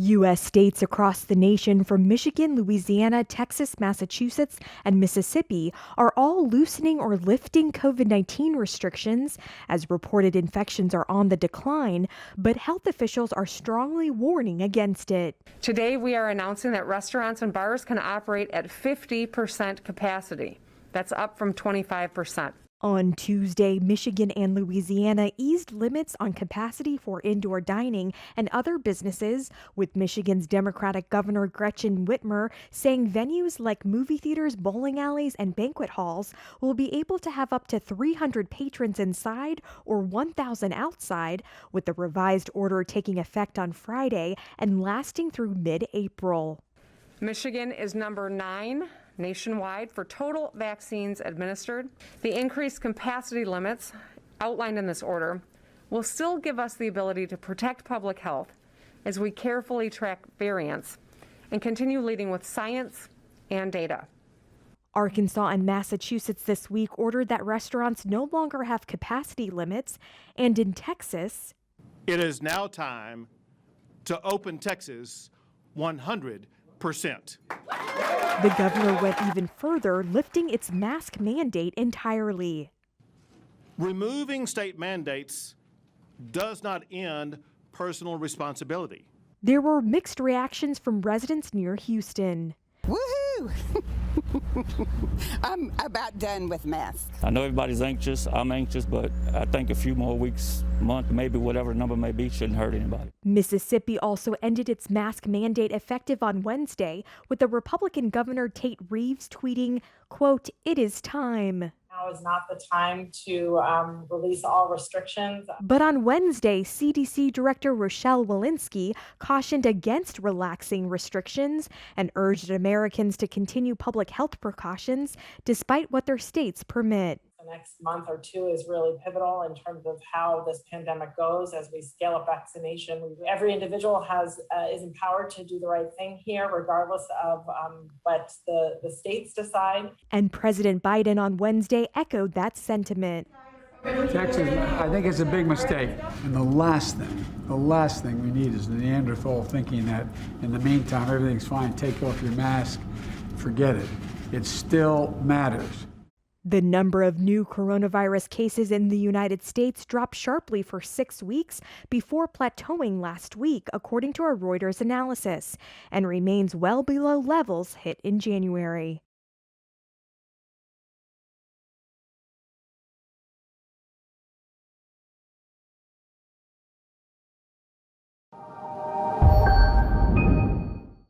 U.S. states across the nation from Michigan, Louisiana, Texas, Massachusetts, and Mississippi are all loosening or lifting COVID-19 restrictions as reported infections are on the decline, but health officials are strongly warning against it. Today, we are announcing that restaurants and bars can operate at 50% capacity. That's up from 25%. On Tuesday, Michigan and Louisiana eased limits on capacity for indoor dining and other businesses, with Michigan's Democratic Governor Gretchen Whitmer saying venues like movie theaters, bowling alleys, and banquet halls will be able to have up to 300 patrons inside or 1,000 outside, with the revised order taking effect on Friday and lasting through mid-April. Michigan is number 9 nationwide for total vaccines administered. The increased capacity limits outlined in this order will still give us the ability to protect public health as we carefully track variants and continue leading with science and data. Arkansas and Massachusetts this week ordered that restaurants no longer have capacity limits, and in Texas, it is now time to open Texas 100%. The governor went even further, lifting its mask mandate entirely. Removing state mandates does not end personal responsibility. There were mixed reactions from residents near Houston. Woohoo! I'm about done with masks. I know everybody's anxious. I'm anxious, but I think a few more weeks, month, maybe whatever number may be, shouldn't hurt anybody. Mississippi also ended its mask mandate effective on Wednesday, with the Republican Governor Tate Reeves tweeting, quote, "It is time." Now is not the time to release all restrictions. But on Wednesday, CDC Director Rochelle Walensky cautioned against relaxing restrictions and urged Americans to continue public health precautions despite what their states permit. The next month or two is really pivotal in terms of how this pandemic goes as we scale up vaccination. Every individual is empowered to do the right thing here, regardless of what the states decide. And President Biden on Wednesday echoed that sentiment. Texas, I think it's a big mistake. And the last thing we need is the Neanderthal thinking that in the meantime, everything's fine, take off your mask, forget it. It still matters. The number of new coronavirus cases in the United States dropped sharply for 6 weeks before plateauing last week, according to a Reuters analysis, and remains well below levels hit in January.